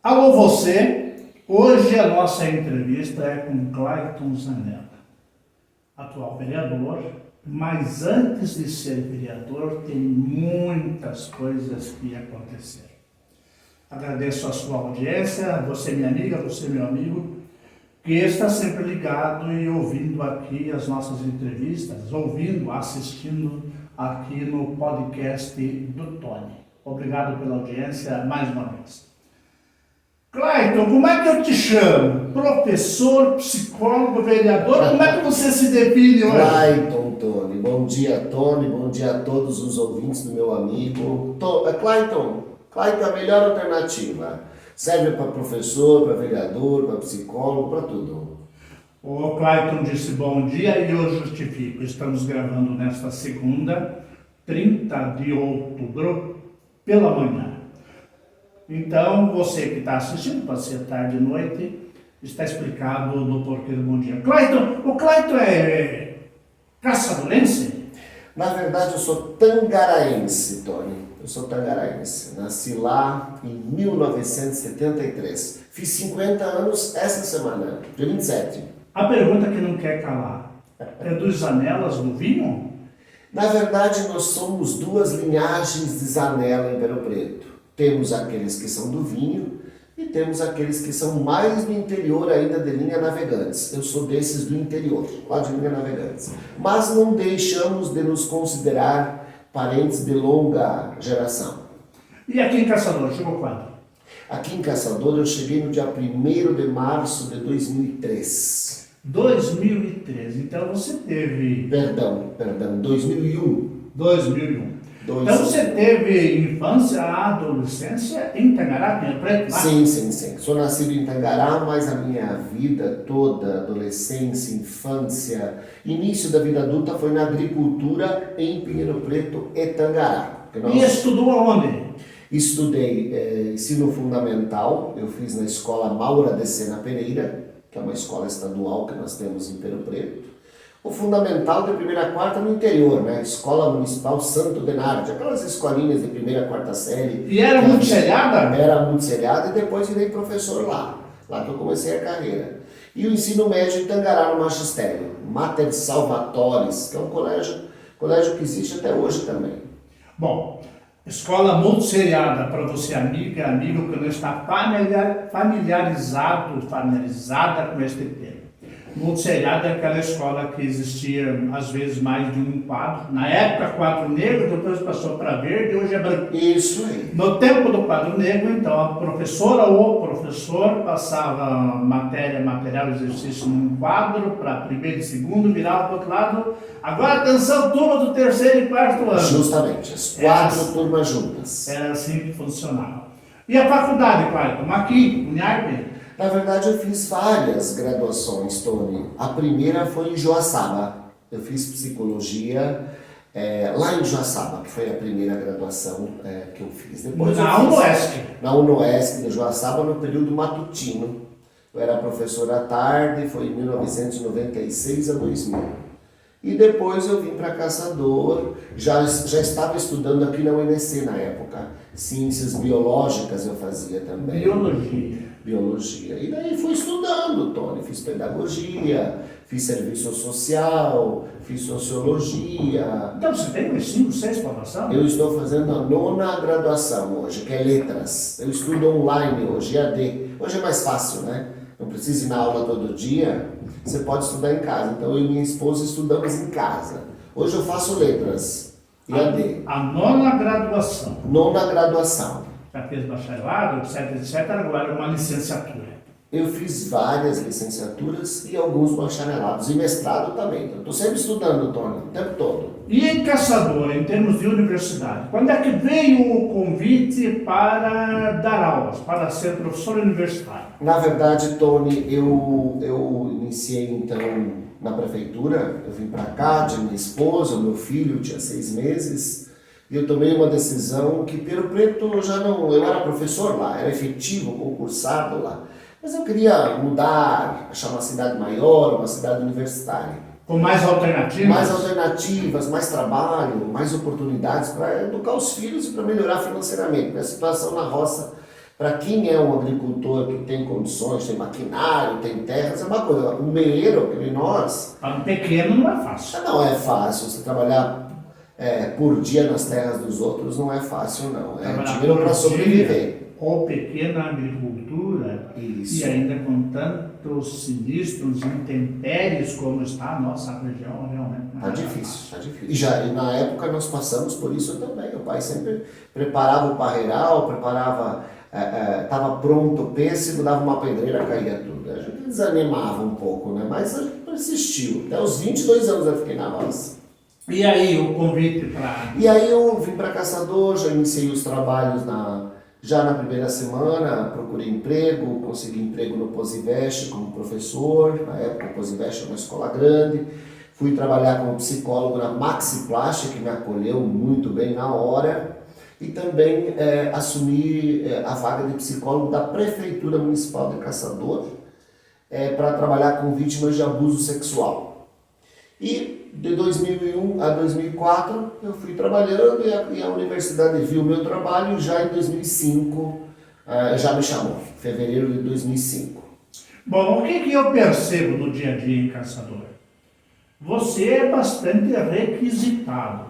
Alô você, hoje a nossa entrevista é com Clayton Zanella, atual vereador, mas antes de ser vereador tem muitas coisas que aconteceram. Agradeço a sua audiência, você minha amiga, você meu amigo, que está sempre ligado e ouvindo aqui as nossas entrevistas, assistindo aqui no podcast do Tony. Obrigado pela audiência mais uma vez. Clayton, como é que eu te chamo? Professor, psicólogo, vereador? Como é que você se define hoje? Clayton, Tony. Bom dia, Tony. Bom dia a todos os ouvintes do meu amigo. Clayton é a melhor alternativa. Serve para professor, para vereador, para psicólogo, para tudo. O Clayton disse bom dia e eu justifico. Estamos gravando nesta segunda, 30 de outubro, pela manhã. Então, você que está assistindo, pode ser tarde e noite, está explicado no porquê do bom dia. Clayton, o Clayton é caçadorense? Na verdade, eu sou tangaraense, Tony. Eu sou tangaraense. Nasci lá em 1973. Fiz 50 anos essa semana, dia 27. A pergunta que não quer calar, é dos Zanelas do vinho? Na verdade, nós somos duas linhagens de Zanella em Ouro Preto. Temos aqueles que são do vinho e temos aqueles que são mais do interior ainda de linha Navegantes. Eu sou desses do interior, lá de linha Navegantes. Mas não deixamos de nos considerar parentes de longa geração. E aqui em Caçador, chegou quando? Aqui em Caçador eu cheguei no dia 1º de março de 2003. 2013, então você teve... Perdão, 2001. 2001. Então você teve infância, adolescência em Tangará, Rio Preto? Lá? Sim. Sou nascido em Tangará, mas a minha vida toda, adolescência, infância, início da vida adulta foi na agricultura em Pinheiro Preto e Tangará. E estudou aonde? Estudei ensino fundamental, eu fiz na escola Maura de Sena Pereira, que é uma escola estadual que nós temos em Pinheiro Preto. O fundamental de 1ª a 4ª no interior, né? Escola Municipal Santo Denardi, aquelas escolinhas de 1ª a 4ª série. E era muito seriada? Era muito seriada e depois virei professor lá que eu comecei a carreira. E o ensino médio em Tangará, no magistério, Mater Salvatores, que é um colégio que existe até hoje também. Bom, escola muito seriada para você, amiga, amigo, que não está familiarizada com este termo. Muito seriada é aquela escola que existia, às vezes, mais de um quadro. Na época, quadro negro, depois passou para verde, hoje é branco. Isso aí. No tempo do quadro negro, então, a professora ou o professor passava material, exercício num quadro, para primeiro e segundo, virava para o outro lado. Agora, atenção, turma do 3º e 4º ano. Justamente, as 4 turmas juntas. Era assim que funcionava. E a faculdade, Clayton? Aqui, Unharp? Na verdade, eu fiz várias graduações, Tony. A primeira foi em Joaçaba. Eu fiz psicologia lá em Joaçaba, que foi a primeira graduação que eu fiz. Depois na UNOESC? Na UNOESC de Joaçaba, no período matutino. Eu era professor à tarde, foi em 1996 a 2000. E depois eu vim para Caçador, já estava estudando aqui na UNC na época. Ciências biológicas eu fazia também. Biologia. E daí fui estudando, Tony. Fiz pedagogia, fiz serviço social, fiz sociologia. Então você tem uns 5, 6 formação? Eu estou fazendo a 9ª graduação hoje, que é letras. Eu estudo online hoje, EAD. Hoje é mais fácil, né? Não precisa ir na aula todo dia. Você pode estudar em casa. Então eu e minha esposa estudamos em casa. Hoje eu faço letras, EAD. A 9ª graduação. 9ª graduação. Já fez bacharelado, etc, agora uma licenciatura. Eu fiz várias licenciaturas e alguns bacharelados e mestrado também. Eu estou sempre estudando, Tony, o tempo todo. E em Caçador, em termos de universidade, quando é que veio o convite para dar aulas, para ser professor universitário? Na verdade, Tony, eu iniciei então na prefeitura. Eu vim para cá, tinha minha esposa, meu filho tinha 6 meses. E eu tomei uma decisão que, Ouro Preto, eu era professor lá, era efetivo, concursado lá. Mas eu queria mudar, achar uma cidade maior, uma cidade universitária. Com mais alternativas? Mais alternativas, mais trabalho, mais oportunidades para educar os filhos e para melhorar financeiramente. Porque a situação na roça Para quem é um agricultor que tem condições, tem maquinário, tem terras, é uma coisa. O meeiro, que nem nós, Para um pequeno não é fácil. não é fácil. Você trabalhar por dia nas terras dos outros não é fácil, não. É Trabalhar dinheiro por para dia, sobreviver. ou pequena agricultura, Isso. e ainda com tantos sinistros, intempéries como está a nossa região, realmente não Tá é difícil, fácil. tá difícil. E na época nós passamos por isso também. O pai sempre preparava o parreiral, estava pronto o pêssego, dava uma pedreira, caía tudo. A gente desanimava um pouco, né? Mas a gente persistiu. Até os 22 anos eu fiquei na roça. E aí, o convite para... E aí eu vim para Caçador, já iniciei os trabalhos já na primeira semana, procurei emprego, consegui emprego no Posivest como professor. Na época o Posivest é uma escola grande. Fui trabalhar como psicólogo na Maxi Plástica, que me acolheu muito bem na hora. E também assumi a vaga de psicólogo da Prefeitura Municipal de Caçador para trabalhar com vítimas de abuso sexual. E de 2001 a 2004 eu fui trabalhando e a universidade viu o meu trabalho e já em 2005 já me chamou, fevereiro de 2005. Bom, o que eu percebo no dia a dia em Caçador? Você é bastante requisitado,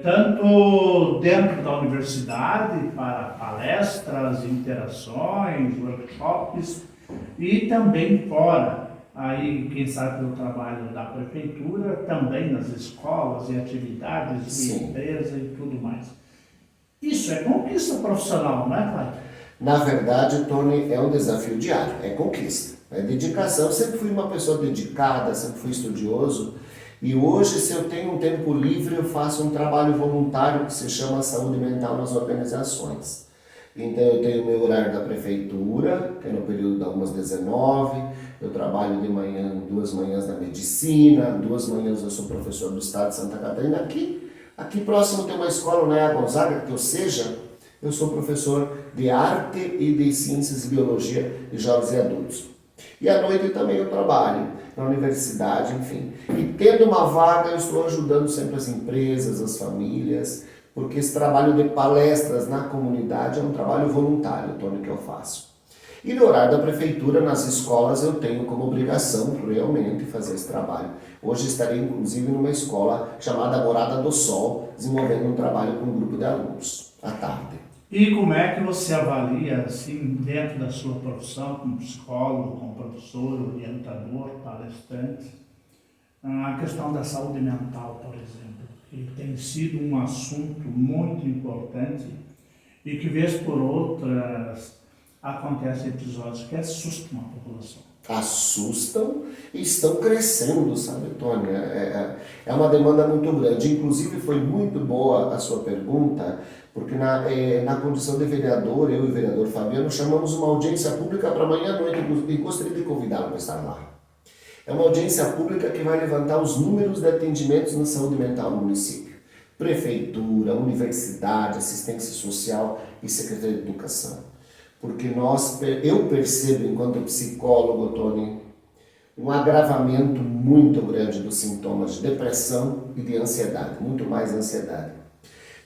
tanto dentro da universidade, para palestras, interações, workshops, e também fora. Aí, quem sabe pelo trabalho da prefeitura, também nas escolas e atividades de Sim. empresa e tudo mais. Isso é conquista profissional, não é, pai? Na verdade, Tony, é um desafio diário, é conquista, é dedicação. Eu sempre fui uma pessoa dedicada, sempre fui estudioso. E hoje, se eu tenho um tempo livre, eu faço um trabalho voluntário que se chama Saúde Mental nas Organizações. Então eu tenho o meu horário da prefeitura, que é no período da 1h às 19h, eu trabalho de manhã, 2 manhãs na medicina, 2 manhãs eu sou professor do estado de Santa Catarina. Aqui próximo tem uma escola, Nea Gonzaga, que eu sou professor de arte e de ciências e biologia de jovens e adultos. E à noite também eu trabalho na universidade, enfim. E tendo uma vaga, eu estou ajudando sempre as empresas, as famílias, porque esse trabalho de palestras na comunidade é um trabalho voluntário, Tony, que eu faço. E no horário da prefeitura, nas escolas, eu tenho como obrigação realmente fazer esse trabalho. Hoje estarei, inclusive, numa escola chamada Morada do Sol, desenvolvendo um trabalho com um grupo de alunos, à tarde. E como é que você avalia, assim, dentro da sua profissão, como psicólogo, como professor, orientador, palestrante, a questão da saúde mental, por exemplo, que tem sido um assunto muito importante e que, vez por outras, acontecem episódios que assustam a população. Assustam e estão crescendo, sabe, Tony? É uma demanda muito grande. Inclusive, foi muito boa a sua pergunta, porque na condição de vereador, eu e o vereador Fabiano chamamos uma audiência pública para amanhã à noite e gostaria de convidá-lo para estar lá. É uma audiência pública que vai levantar os números de atendimentos na saúde mental no município. Prefeitura, universidade, assistência social e Secretaria de Educação. Porque eu percebo, enquanto psicólogo, Tony, um agravamento muito grande dos sintomas de depressão e de ansiedade, muito mais ansiedade.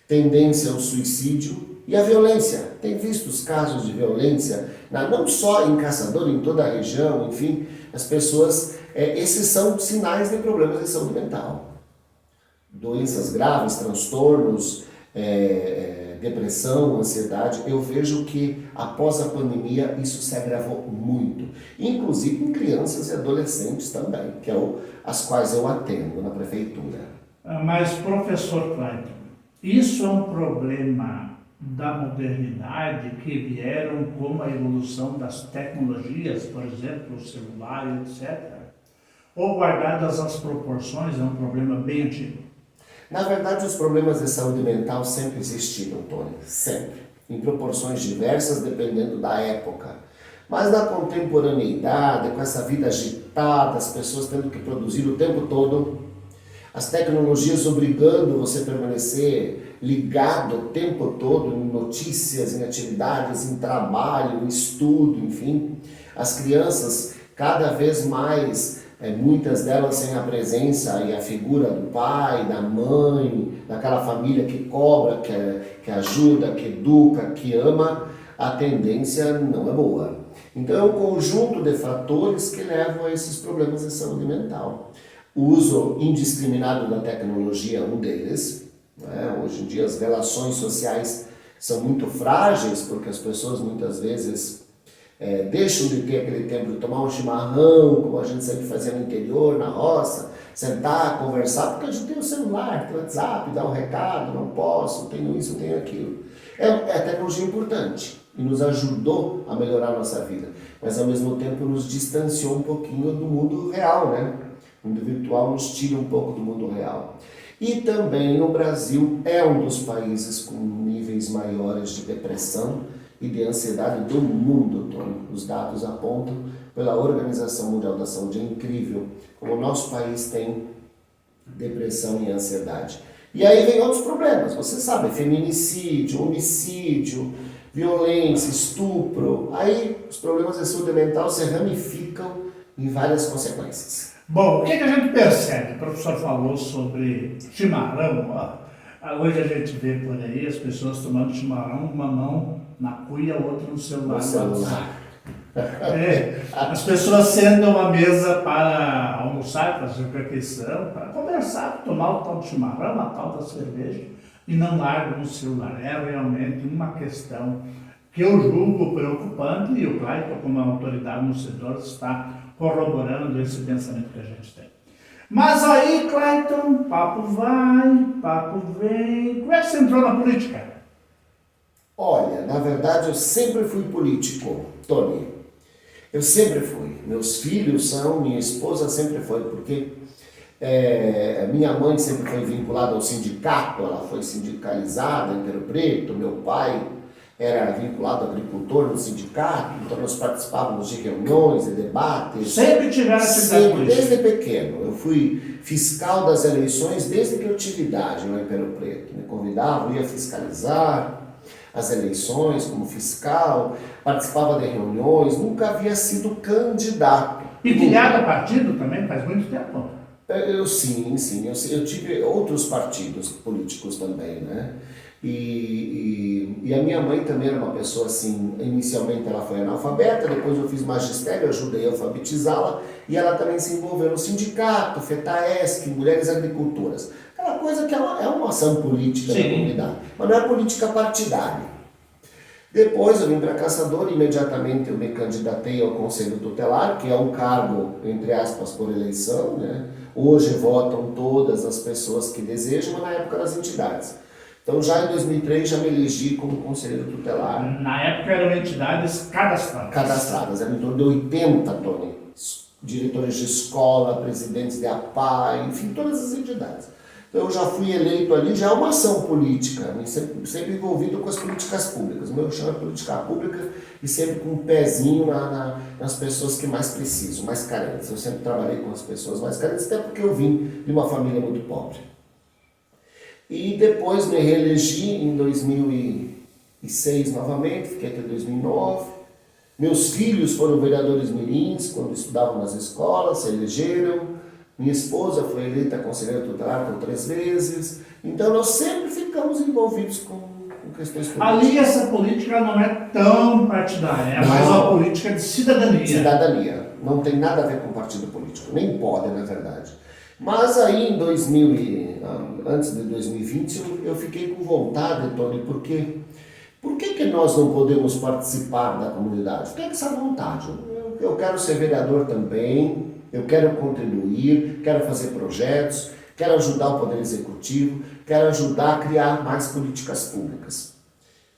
Tendência ao suicídio e à violência. Tem visto os casos de violência, não só em Caçador, em toda a região, enfim, as pessoas, esses são sinais de problemas de saúde mental. Doenças graves, transtornos, depressão, ansiedade. Eu vejo que após a pandemia isso se agravou muito, inclusive em crianças e adolescentes também, que as quais eu atendo na prefeitura. Mas, professor Clayton, isso é um problema da modernidade que vieram com a evolução das tecnologias, por exemplo, o celular, etc. Ou, guardadas as proporções, é um problema bem antigo? Na verdade, os problemas de saúde mental sempre existiram, Tony, sempre, em proporções diversas, dependendo da época. Mas na contemporaneidade, com essa vida agitada, as pessoas tendo que produzir o tempo todo, as tecnologias obrigando você a permanecer ligado o tempo todo em notícias, em atividades, em trabalho, em estudo, enfim. As crianças cada vez mais, muitas delas sem a presença e a figura do pai, da mãe, daquela família que cobra, que ajuda, que educa, que ama. a tendência não é boa. Então é um conjunto de fatores que levam a esses problemas de saúde mental. O uso indiscriminado da tecnologia é um deles. Né? Hoje em dia as relações sociais são muito frágeis porque as pessoas muitas vezes deixam de ter aquele tempo de tomar um chimarrão, como a gente sempre fazia no interior, na roça, sentar, conversar, porque a gente tem o celular, tem o WhatsApp, dá um recado, não posso, tenho isso, tenho aquilo. A tecnologia importante e nos ajudou a melhorar a nossa vida, mas ao mesmo tempo nos distanciou um pouquinho do mundo real, né? O mundo virtual nos tira um pouco do mundo real. E também o Brasil é um dos países com níveis maiores de depressão e de ansiedade do mundo, Tony. Os dados apontam pela Organização Mundial da Saúde. É incrível como o nosso país tem depressão e ansiedade. E aí vem outros problemas, você sabe, feminicídio, homicídio, violência, estupro. Aí os problemas de saúde mental se ramificam em várias consequências. Bom, o que a gente percebe? O professor falou sobre chimarrão. Hoje a gente vê por aí as pessoas tomando chimarrão, uma mão na cuia, a outra no celular. As pessoas sentam à mesa para almoçar, para fazer refeição, para conversar, tomar o tal de chimarrão, a tal da cerveja, e não largam o celular. É realmente uma questão que eu julgo preocupante, e o Clayton, como autoridade no setor, está corroborando esse pensamento que a gente tem. Mas aí, Clayton, papo vai, papo vem. Como é que você entrou na política? Olha, na verdade eu sempre fui político, Tony. Eu sempre fui. Meus filhos são, minha esposa sempre foi, porque minha mãe sempre foi vinculada ao sindicato, ela foi sindicalizada em Ribeirão Preto, meu pai era vinculado ao agricultor no sindicato, então nós participávamos de reuniões, de debates. Sempre tiveram atividade política? Desde pequeno. Eu fui fiscal das eleições desde que eu tive idade lá em Ribeirão Preto. Me convidavam, ia fiscalizar as eleições como fiscal, participava de reuniões, nunca havia sido candidato. E filiado a partido também faz muito tempo? Sim. Eu tive outros partidos políticos também, né? E a minha mãe também era uma pessoa assim, inicialmente ela foi analfabeta, depois eu fiz magistério, ajudei a alfabetizá-la, e ela também se envolveu no sindicato, FETAESC, Mulheres Agricultoras. Aquela coisa que é uma ação política da comunidade, mas não é política partidária. Depois eu vim para Caçador e imediatamente eu me candidatei ao Conselho Tutelar, que é um cargo, entre aspas, por eleição, né? Hoje votam todas as pessoas que desejam, mas na época das entidades. Então já em 2003 já me elegi como conselheiro tutelar. Na época eram entidades cadastradas. Cadastradas, eram em torno de 80, Tony. Diretores de escola, presidentes de APA, enfim, todas as entidades. Então eu já fui eleito ali, já é uma ação política, né? sempre envolvido com as políticas públicas. O meu chão é política pública e sempre com um pezinho nas pessoas que mais precisam, mais carentes. Eu sempre trabalhei com as pessoas mais carentes, até porque eu vim de uma família muito pobre. E depois me reelegi em 2006 novamente, fiquei até 2009. Meus filhos foram vereadores mirins quando estudavam nas escolas, se elegeram. Minha esposa foi eleita conselheira tutelar por 3 vezes. Então nós sempre ficamos envolvidos com questões políticas. Ali essa política não é tão partidária, é mais uma política de cidadania. Cidadania. Não tem nada a ver com partido político, nem pode, na verdade. Mas aí em antes de 2020 eu fiquei com vontade, Tony, porque por que nós não podemos participar da comunidade? Fiquei com essa vontade. Eu quero ser vereador também, eu quero contribuir, quero fazer projetos, quero ajudar o Poder Executivo, quero ajudar a criar mais políticas públicas.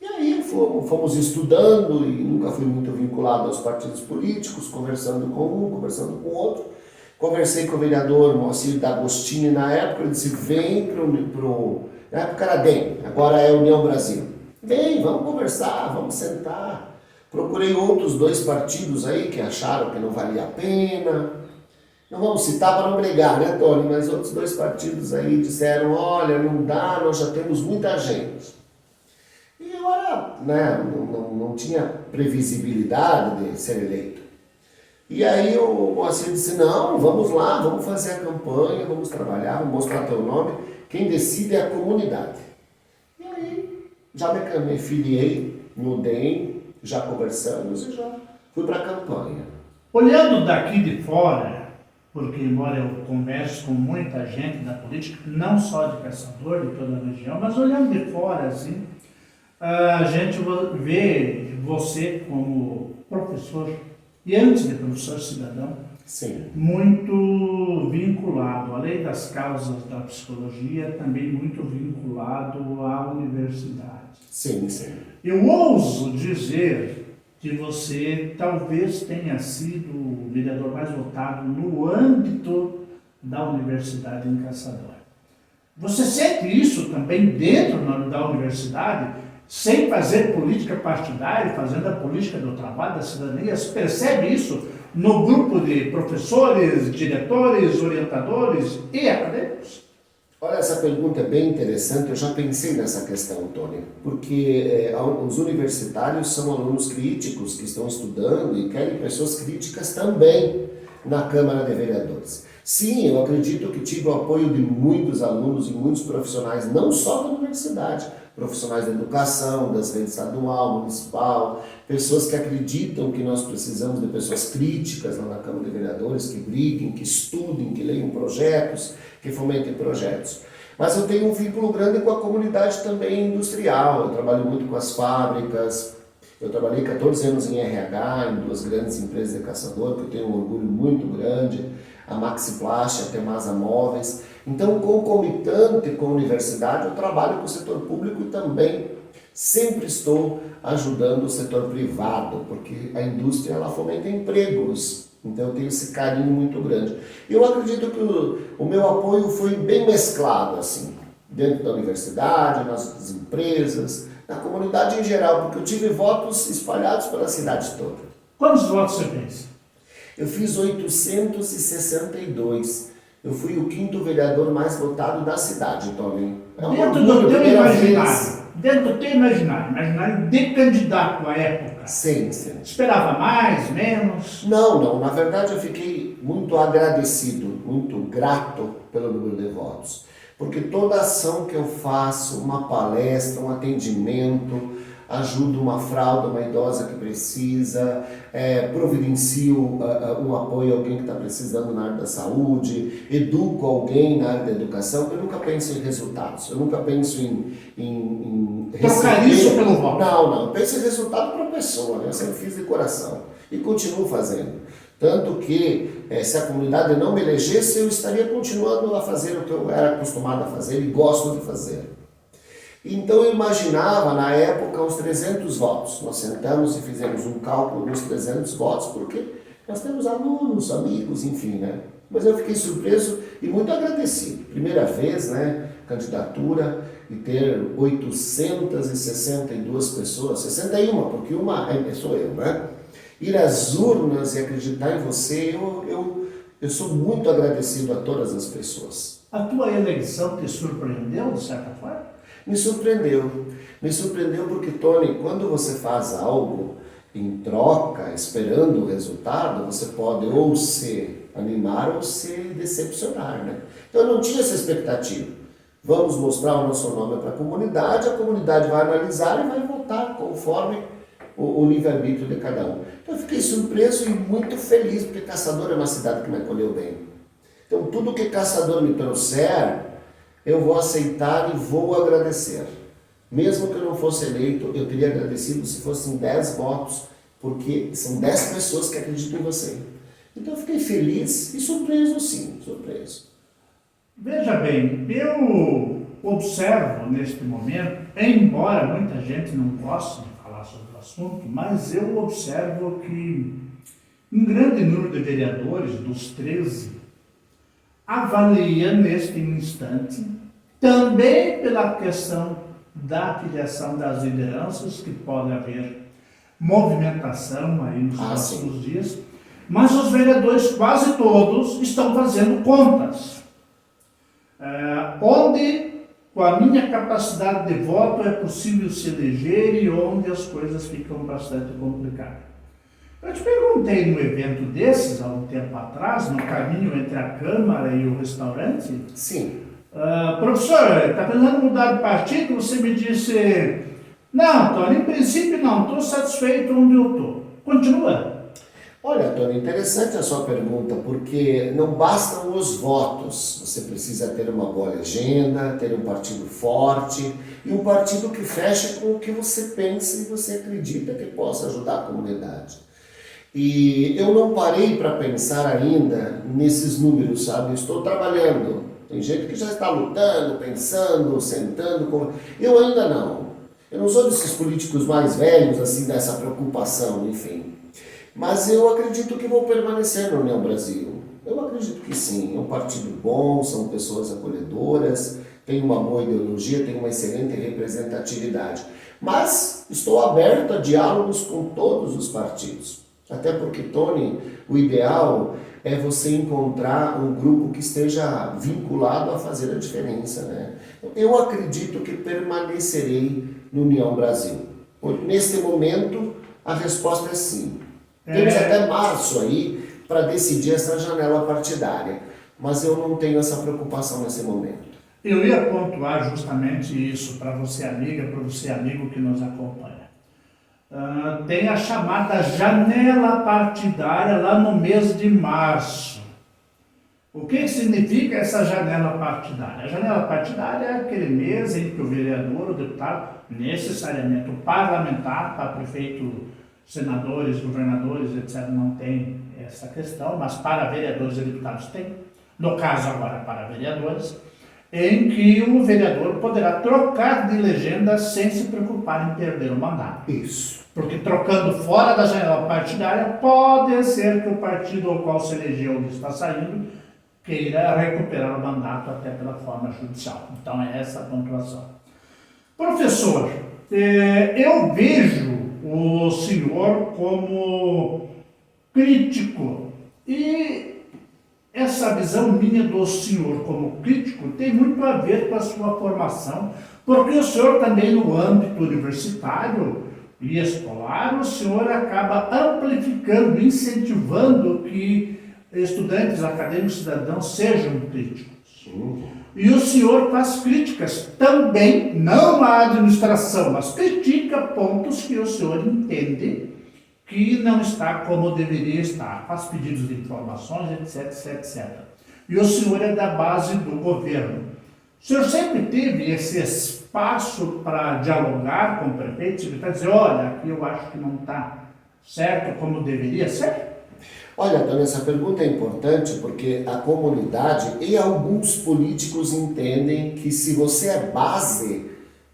E aí fomos estudando e nunca fui muito vinculado aos partidos políticos, conversando com um, conversando com o outro. Conversei com o vereador Moacir D'Agostini na época, ele disse, vem na época era DEM, agora é União Brasil. Vem, vamos conversar, vamos sentar. Procurei outros 2 partidos aí que acharam que não valia a pena. Não vamos citar para não brigar, né, Tony? Mas outros 2 partidos aí disseram, olha, não dá, nós já temos muita gente. E agora, né, não tinha previsibilidade de ser eleito. E aí o Moacir disse, não, vamos lá, vamos fazer a campanha, vamos trabalhar, vamos mostrar teu nome, quem decide é a comunidade. E aí já me filiei no DEM, já conversamos e já fui para a campanha. Olhando daqui de fora, porque embora eu converse com muita gente da política, não só de Caçador, de toda a região, mas olhando de fora, assim, a gente vê você como professor, e antes de professor cidadão, Sim. muito vinculado, além das causas da psicologia, também muito vinculado à universidade. Sim, sim. Eu ouso dizer que você talvez tenha sido o vereador mais votado no âmbito da universidade em Caçador. Você sente isso também dentro da universidade, sem fazer política partidária, fazendo a política do trabalho, da cidadania? Você percebe isso no grupo de professores, diretores, orientadores e acadêmicos? Olha, essa pergunta é bem interessante, eu já pensei nessa questão, Tony, porque os universitários são alunos críticos que estão estudando e querem pessoas críticas também na Câmara de Vereadores. Sim, eu acredito que tive o apoio de muitos alunos e muitos profissionais, não só da universidade, profissionais da educação, das redes estadual, municipal, pessoas que acreditam que nós precisamos de pessoas críticas lá na Câmara de Vereadores, que briguem, que estudem, que leiam projetos, que fomentem projetos. Mas eu tenho um vínculo grande com a comunidade também industrial, eu trabalho muito com as fábricas, eu trabalhei 14 anos em RH, em 2 grandes empresas de Caçador, que eu tenho um orgulho muito grande, a Maxiplast, a Temasa Móveis. Então, concomitante com a universidade, eu trabalho com o setor público e também sempre estou ajudando o setor privado, porque a indústria ela fomenta empregos. Então, eu tenho esse carinho muito grande. Eu acredito que o meu apoio foi bem mesclado, assim, dentro da universidade, nas empresas, na comunidade em geral, porque eu tive votos espalhados pela cidade toda. Quantos votos você fez? Eu fiz 862. Eu fui o 5º vereador mais votado da cidade, Tony. Dentro do teu imaginário de candidato à época. Sim, sim. Esperava mais, menos? Não. Na verdade, eu fiquei muito agradecido, muito grato pelo número de votos. Porque toda ação que eu faço, uma palestra, um atendimento, ajudo uma fralda, uma idosa que precisa, providencio um apoio a alguém que está precisando na área da saúde, educo alguém na área da educação, eu nunca penso em resultados, eu nunca penso em trocar isso pelo voto? Não, eu penso em resultado para a pessoa, né? Eu sempre fiz de coração e continuo fazendo. Tanto que, se a comunidade não me elegesse, eu estaria continuando a fazer o que eu era acostumado a fazer e gosto de fazer. Então eu imaginava na época uns 300 votos. Nós sentamos e fizemos um cálculo dos 300 votos, porque nós temos alunos, amigos, enfim, né? Mas eu fiquei surpreso e muito agradecido. Primeira vez, né, candidatura, e ter 862 pessoas, 61, porque uma sou eu, né? Ir às urnas e acreditar em você, eu sou muito agradecido a todas as pessoas. A tua eleição te surpreendeu, de certa forma? Me surpreendeu porque, Tony, quando você faz algo em troca, esperando o resultado, você pode ou se animar ou se decepcionar, né? Então eu não tinha essa expectativa. Vamos mostrar o nosso nome para a comunidade vai analisar e vai votar conforme o livre-arbítrio de cada um. Então eu fiquei surpreso e muito feliz, porque Caçador é uma cidade que me acolheu bem. Então tudo que Caçador me trouxer, eu vou aceitar e vou agradecer. Mesmo que eu não fosse eleito, eu teria agradecido se fossem 10 votos, porque são 10 pessoas que acreditam em você. Então eu fiquei feliz e surpreso, sim, surpreso. Veja bem, eu observo neste momento, embora muita gente não goste de falar sobre o assunto, mas eu observo que um grande número de vereadores, dos 13, avalia neste instante, também pela questão da filiação das lideranças, que pode haver movimentação aí nos próximos dias, mas os vereadores quase todos estão fazendo contas, onde com a minha capacidade de voto é possível se eleger e onde as coisas ficam bastante complicadas. Eu te perguntei num evento desses, há um tempo atrás, no caminho entre a Câmara e o restaurante. Sim. Professor, está pensando em mudar de partido? Você me disse, Não, Tony, em princípio não, estou satisfeito onde eu estou. Continua. Olha, Tony, interessante a sua pergunta, porque não bastam os votos. Você precisa ter uma boa legenda, ter um partido forte e um partido que feche com o que você pensa e você acredita que possa ajudar a comunidade. E eu não parei para pensar ainda nesses números, sabe? Eu estou trabalhando. Tem gente que já está lutando, pensando, sentando. Eu ainda não. Eu não sou desses políticos mais velhos, assim, dessa preocupação, enfim. Mas eu acredito que vou permanecer no União Brasil. Eu acredito que sim. É um partido bom, são pessoas acolhedoras, tem uma boa ideologia, tem uma excelente representatividade. Mas estou aberto a diálogos com todos os partidos. Até porque, Tony, o ideal é você encontrar um grupo que esteja vinculado a fazer a diferença, né? Eu acredito que permanecerei no União Brasil. Neste momento, a resposta é sim. Temos até março aí para decidir essa janela partidária, mas eu não tenho essa preocupação nesse momento. Eu ia pontuar justamente isso para você, amiga, para você, amigo que nos acompanha. Tem a chamada janela partidária lá no mês de março. O que significa essa janela partidária? A janela partidária é aquele mês em que o vereador, o deputado, necessariamente o parlamentar, para prefeito, senadores, governadores, etc., não tem essa questão, mas para vereadores e deputados tem. No caso agora para vereadores, em que o vereador poderá trocar de legenda sem se preocupar em perder o mandato. Isso. Porque trocando fora da janela partidária, pode ser que o partido ao qual se elegeu onde está saindo queira recuperar o mandato até pela forma judicial. Então é essa a pontuação. Professor, eu vejo o senhor como crítico e essa visão minha do senhor como crítico tem muito a ver com a sua formação, porque o senhor também no âmbito universitário e escolar, o senhor acaba amplificando, incentivando que estudantes, acadêmicos, cidadãos sejam críticos. E o senhor faz críticas também, não à administração, mas critica pontos que o senhor entende que não está como deveria estar, faz pedidos de informações, etc, etc, etc. E o senhor é da base do governo. O senhor sempre teve esse espaço para dialogar com o prefeito, para dizer, olha, aqui eu acho que não está certo como deveria ser? Olha, Tony, essa pergunta é importante porque a comunidade e alguns políticos entendem que se você é base,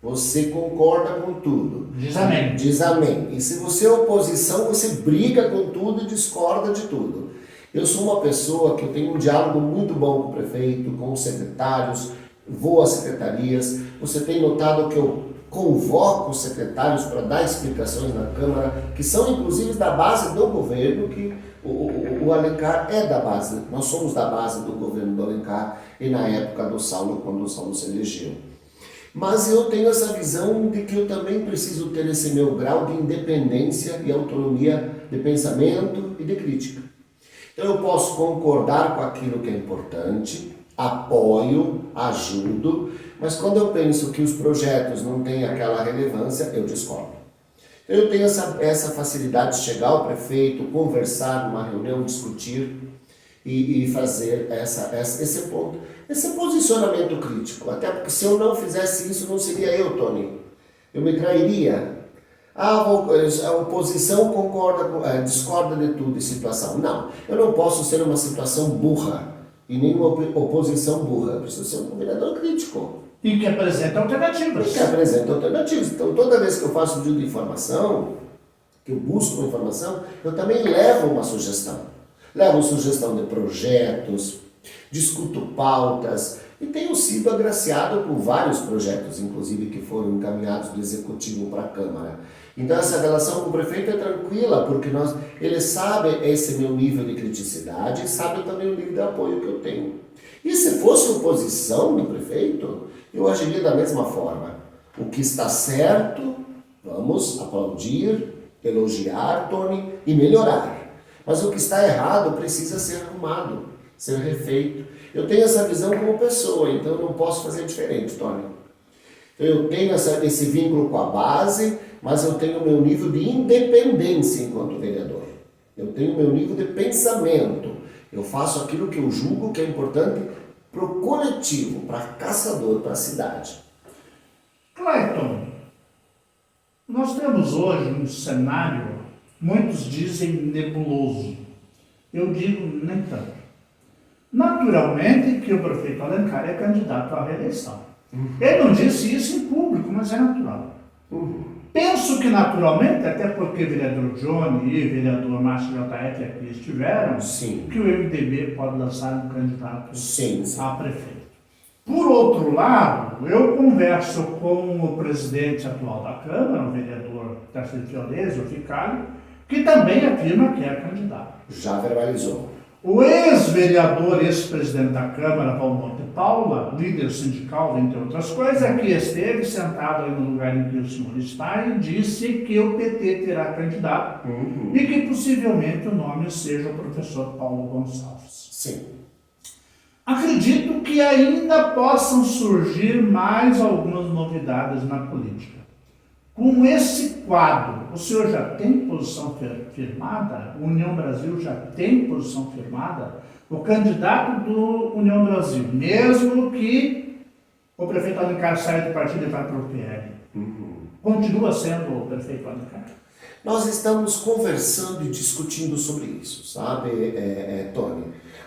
você concorda com tudo. Diz amém. Diz amém. E se você é oposição, você briga com tudo e discorda de tudo. Eu sou uma pessoa que eu tenho um diálogo muito bom com o prefeito, com os secretários, vou às secretarias. Você tem notado que eu convoco os secretários para dar explicações na Câmara, que são inclusive da base do governo, que o Alencar é da base, nós somos da base do governo do Alencar e na época do Saulo, quando o Saulo se elegeu. Mas eu tenho essa visão de que eu também preciso ter esse meu grau de independência e autonomia de pensamento e de crítica. Então eu posso concordar com aquilo que é importante, apoio, ajudo, mas quando eu penso que os projetos não têm aquela relevância, eu discordo. Eu tenho essa facilidade de chegar ao prefeito, conversar numa reunião, discutir e fazer esse posicionamento crítico. Até porque se eu não fizesse isso, não seria eu, Tony. Eu me trairia. A oposição discorda de tudo de situação. Não, eu não posso ser uma situação burra e nenhuma oposição burra. Eu preciso ser um vereador crítico. E que apresenta alternativas. Então, toda vez que eu faço um pedido de informação, que eu busco uma informação, eu também levo uma sugestão. Levo sugestão de projetos, discuto pautas, e tenho sido agraciado com vários projetos, inclusive, que foram encaminhados do Executivo para a Câmara. Então, essa relação com o prefeito é tranquila, porque ele sabe esse meu nível de criticidade e sabe também o nível de apoio que eu tenho. E se fosse oposição do prefeito, eu agiria da mesma forma. O que está certo, vamos aplaudir, elogiar, Tony, e melhorar. Mas o que está errado precisa ser arrumado, ser refeito. Eu tenho essa visão como pessoa, então eu não posso fazer diferente, Tony. Eu tenho esse vínculo com a base, mas eu tenho o meu nível de independência enquanto vereador. Eu tenho o meu nível de pensamento. Eu faço aquilo que eu julgo que é importante para o coletivo, para Caçador, para a cidade. Clayton, nós temos hoje um cenário, muitos dizem nebuloso. Eu digo nem tanto. Naturalmente que o prefeito Alencar é candidato à reeleição. Ele não disse isso em público, mas é natural. Penso que naturalmente, até porque o vereador Johnny e o vereador Márcio JF aqui estiveram, Sim. que o MDB pode lançar um candidato Sim. a prefeito. Por outro lado, eu converso com o presidente atual da Câmara, o vereador Tarcísio Fiorese, o Ficário, que também afirma que é candidato. Já verbalizou. O ex-vereador, ex-presidente da Câmara, Valmor de Paula, líder sindical, entre outras coisas, aqui esteve sentado aí no lugar em que o senhor está e disse que o PT terá candidato e que possivelmente o nome seja o professor Paulo Gonçalves. Sim. Acredito que ainda possam surgir mais algumas novidades na política. Com esse quadro, o senhor já tem posição firmada? O União Brasil já tem posição firmada? O candidato do União Brasil, mesmo que o prefeito Alencar saia do partido e vá para o PL, continua sendo o prefeito Alencar? Nós estamos conversando e discutindo sobre isso, sabe, Tony?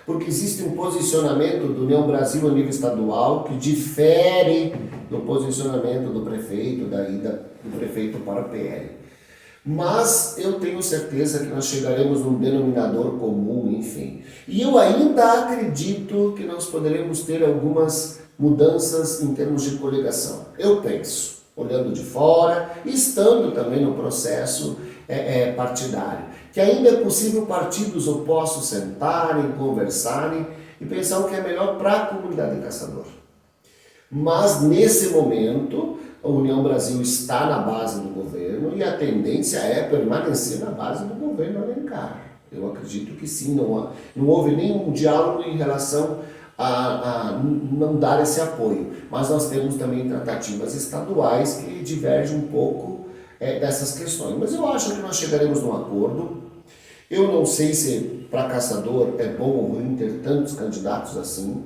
Porque existe um posicionamento do União Brasil a nível estadual que difere do posicionamento do prefeito, da ida do prefeito para o PL. Mas eu tenho certeza que nós chegaremos num denominador comum, enfim. E eu ainda acredito que nós poderemos ter algumas mudanças em termos de coligação. Eu penso, olhando de fora, estando também no processo partidário, que ainda é possível partidos opostos sentarem, conversarem e pensar o que é melhor para a comunidade de Caçador. Mas nesse momento, a União Brasil está na base do governo e a tendência é permanecer na base do governo Alencar. Eu acredito que sim, não houve nenhum diálogo em relação a não dar esse apoio. Mas nós temos também tratativas estaduais que divergem um pouco dessas questões. Mas eu acho que nós chegaremos num acordo. Eu não sei se para Caçador é bom ou ruim ter tantos candidatos assim,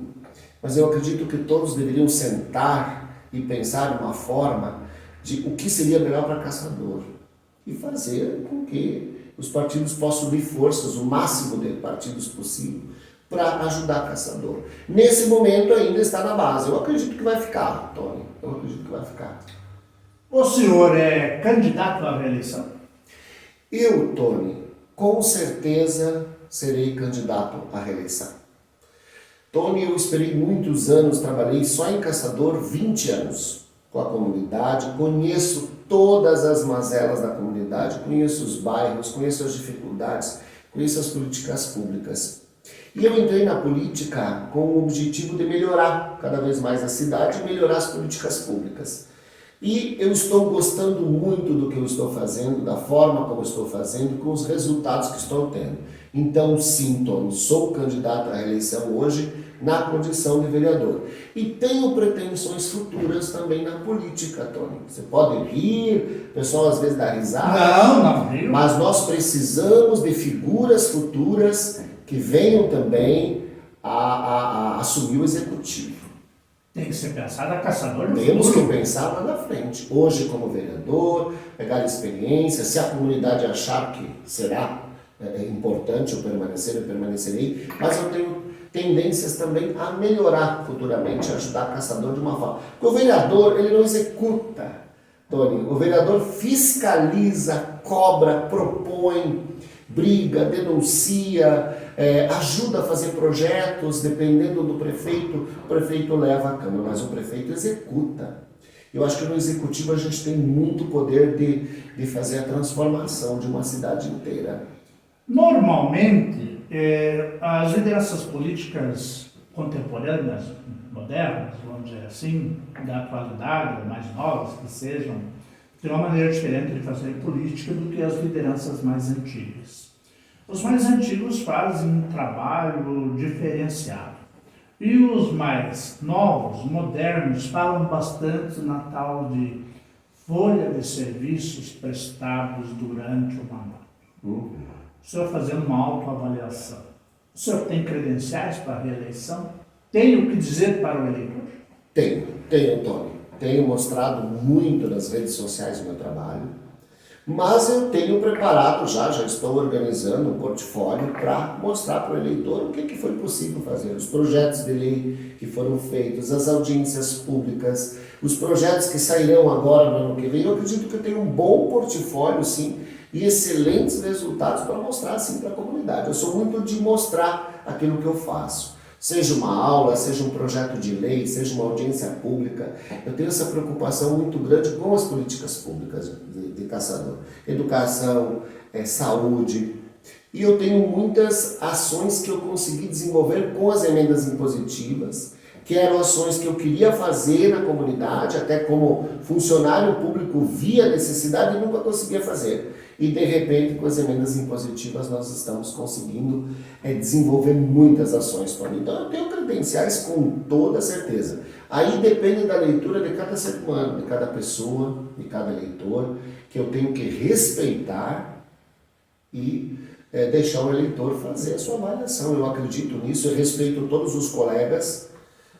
mas eu acredito que todos deveriam sentar e pensar uma forma de o que seria melhor para Caçador e fazer com que os partidos possam unir forças, o máximo de partidos possível, para ajudar Caçador. Nesse momento ainda está na base. Eu acredito que vai ficar, Tony. Eu acredito que vai ficar. O senhor é candidato à reeleição? Eu, Tony, com certeza serei candidato à reeleição. Tony, eu esperei muitos anos, trabalhei só em Caçador 20 anos com a comunidade, conheço todas as mazelas da comunidade, conheço os bairros, conheço as dificuldades, conheço as políticas públicas. E eu entrei na política com o objetivo de melhorar cada vez mais a cidade e melhorar as políticas públicas. E eu estou gostando muito do que eu estou fazendo, da forma como eu estou fazendo, com os resultados que estou tendo. Então, sim, Tony, sou candidato à reeleição hoje na condição de vereador. E tenho pretensões futuras também na política, Tony. Você pode rir, o pessoal às vezes dá risada. Não. Mas nós precisamos de figuras futuras que venham também a assumir o executivo. Tem que ser pensado a Caçador no Temos futuro. que pensar lá na frente. Hoje, como vereador, pegar experiência, se a comunidade achar que será importante eu permanecer, eu permanecerei, mas eu tenho tendências também a melhorar futuramente, a ajudar Caçador de uma forma. Porque o vereador, ele não executa, Tony. O vereador fiscaliza, cobra, propõe, briga, denuncia, ajuda a fazer projetos, dependendo do prefeito, o prefeito leva a Câmara, mas o prefeito executa. Eu acho que no executivo a gente tem muito poder de fazer a transformação de uma cidade inteira. Normalmente, as lideranças políticas contemporâneas, modernas, vamos dizer assim, da atualidade, mais novas que sejam, têm uma maneira diferente de fazer política do que as lideranças mais antigas. Os mais antigos fazem um trabalho diferenciado. E os mais novos, modernos, falam bastante na tal de folha de serviços prestados durante o mandato. O senhor fazendo uma autoavaliação, o senhor tem credenciais para a reeleição? Tem o que dizer para o eleitor? Tenho, Tony. Tenho mostrado muito nas redes sociais o meu trabalho, mas eu tenho preparado já estou organizando um portfólio para mostrar para o eleitor o que foi possível fazer, os projetos de lei que foram feitos, as audiências públicas, os projetos que sairão agora no ano que vem. Eu acredito que eu tenho um bom portfólio, sim, e excelentes resultados para mostrar, sim, para a comunidade. Eu sou muito de mostrar aquilo que eu faço. Seja uma aula, seja um projeto de lei, seja uma audiência pública. Eu tenho essa preocupação muito grande com as políticas públicas de Caçador. Educação, saúde. E eu tenho muitas ações que eu consegui desenvolver com as emendas impositivas, que eram ações que eu queria fazer na comunidade, até como funcionário público via necessidade e nunca conseguia fazer. E de repente, com as emendas impositivas, nós estamos conseguindo desenvolver muitas ações, Tony. Então eu tenho credenciais com toda certeza. Aí depende da leitura de cada ser humano, de cada pessoa, de cada eleitor, que eu tenho que respeitar e deixar o eleitor fazer a sua avaliação. Eu acredito nisso, eu respeito todos os colegas.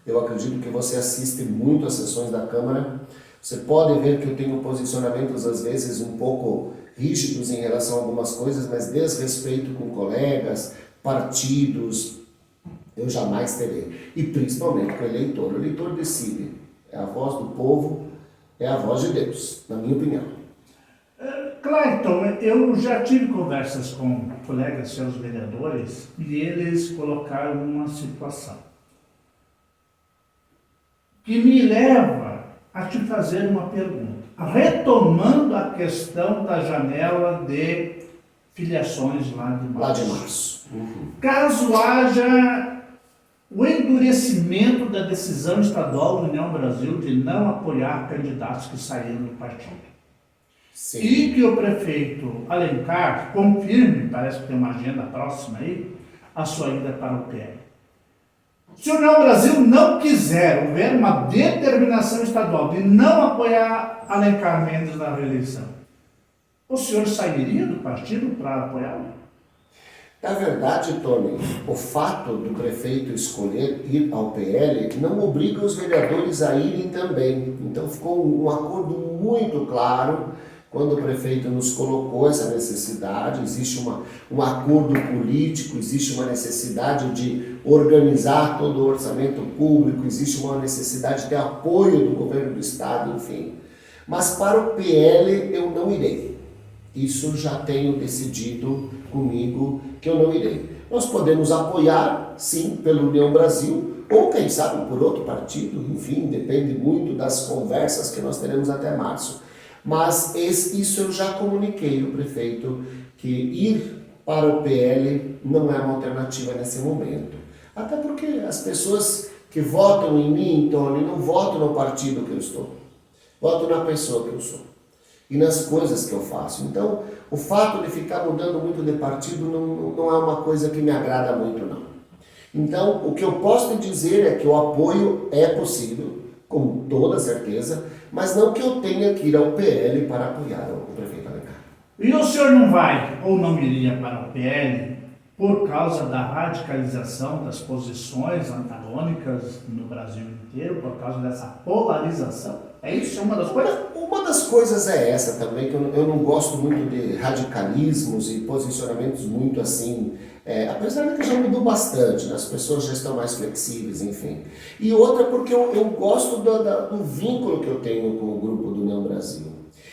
Eu acredito que você assiste muito às sessões da Câmara. Você pode ver que eu tenho posicionamentos, às vezes, um pouco rígidos em relação a algumas coisas, mas desrespeito com colegas, partidos, eu jamais terei. E principalmente com o eleitor. O eleitor decide. É a voz do povo, é a voz de Deus, na minha opinião. Clayton, eu já tive conversas com colegas seus vereadores e eles colocaram uma situação que me leva a te fazer uma pergunta. Retomando a questão da janela de filiações lá de março. Lá de março. Caso haja o endurecimento da decisão estadual do União Brasil de não apoiar candidatos que saíram do partido. Sim. E que o prefeito Alencar confirme, parece que tem uma agenda próxima aí, a sua ida para o PL. Se o União Brasil não quiser, houver uma determinação estadual de não apoiar Alencar Mendes na reeleição, o senhor sairia do partido para apoiá-lo? Na verdade, Tony, o fato do prefeito escolher ir ao PL não obriga os vereadores a irem também. Então ficou um acordo muito claro quando o prefeito nos colocou essa necessidade. Existe um acordo político, existe uma necessidade de organizar todo o orçamento público, existe uma necessidade de apoio do governo do estado, enfim. Mas para o PL eu não irei. Isso já tenho decidido comigo que eu não irei. Nós podemos apoiar, sim, pela União Brasil, ou quem sabe por outro partido, enfim, depende muito das conversas que nós teremos até março. Mas isso eu já comuniquei ao prefeito, que ir para o PL não é uma alternativa nesse momento. Até porque as pessoas que votam em mim, Tony, não votam no partido que eu estou. Votam na pessoa que eu sou e nas coisas que eu faço. Então, o fato de ficar mudando muito de partido não é uma coisa que me agrada muito, não. Então, o que eu posso dizer é que o apoio é possível, com toda certeza, mas não que eu tenha que ir ao PL para apoiar o prefeito Alencar. E o senhor não vai ou não iria para o PL por causa da radicalização das posições antagônicas no Brasil inteiro, por causa dessa polarização? É isso uma das coisas? Uma das coisas é essa também, que eu não gosto muito de radicalismos e posicionamentos muito assim, apesar de que já mudou bastante, né? As pessoas já estão mais flexíveis, enfim. E outra porque eu gosto do vínculo que eu tenho com o grupo do União Brasil.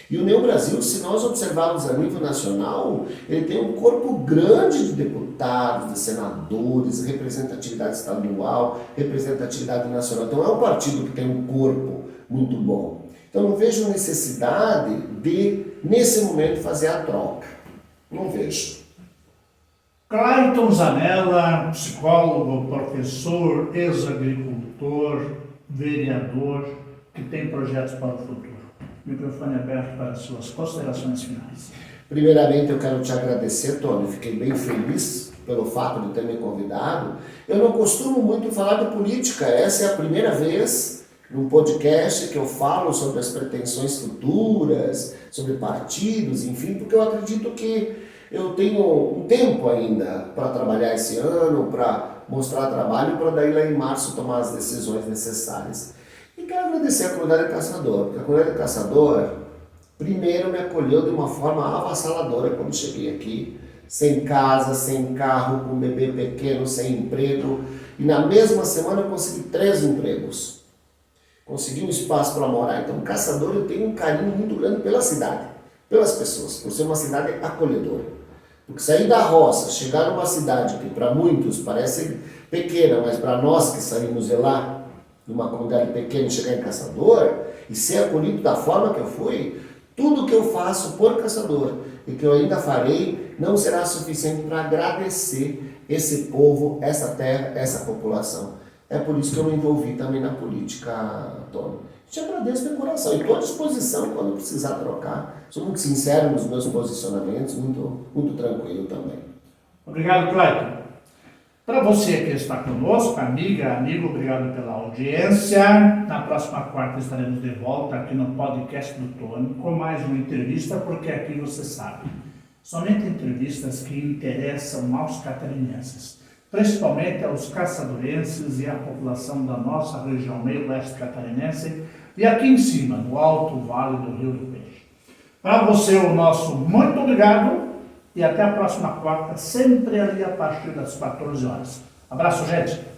E o União Brasil, se nós observarmos a nível nacional, ele tem um corpo grande de deputados, de senadores, representatividade estadual, representatividade nacional. Então é um partido que tem um corpo muito bom. Então não vejo necessidade de, nesse momento, fazer a troca. Não vejo. Clayton Zanella, psicólogo, professor, ex-agricultor, vereador, que tem projetos para o futuro. Microfone aberto para as suas considerações finais. Primeiramente, eu quero te agradecer, Tony. Fiquei bem feliz pelo fato de ter me convidado. Eu não costumo muito falar de política, essa é a primeira vez num podcast que eu falo sobre as pretensões futuras, sobre partidos, enfim, porque eu acredito que eu tenho um tempo ainda para trabalhar esse ano, para mostrar trabalho, para daí lá em março tomar as decisões necessárias. E quero agradecer a Comunidade Caçador, porque a Comunidade Caçador primeiro me acolheu de uma forma avassaladora quando cheguei aqui, sem casa, sem carro, com um bebê pequeno, sem emprego, e na mesma semana eu consegui 3 empregos. Consegui um espaço para morar. Então, Caçador, eu tenho um carinho muito grande pela cidade, pelas pessoas, por ser uma cidade acolhedora. Porque sair da roça, chegar numa cidade que para muitos parece pequena, mas para nós que saímos de lá, numa comunidade pequena, chegar em Caçador e ser acolhido da forma que eu fui, tudo que eu faço por Caçador e que eu ainda farei não será suficiente para agradecer esse povo, essa terra, essa população. É por isso que eu me envolvi também na política, Tony. Te agradeço de coração e estou à disposição quando precisar trocar. Sou muito sincero nos meus posicionamentos, muito tranquilo também. Obrigado, Clayton. Para você que está conosco, amiga, amigo, obrigado pela audiência. Na próxima quarta estaremos de volta aqui no podcast do Tony com mais uma entrevista, porque aqui você sabe, somente entrevistas que interessam aos catarinenses, principalmente aos caçadorenses e à população da nossa região meio-oeste catarinense e aqui em cima, no Alto Vale do Rio do Peixe. Para você, o nosso muito obrigado e até a próxima quarta, sempre ali a partir das 14 horas. Abraço, gente!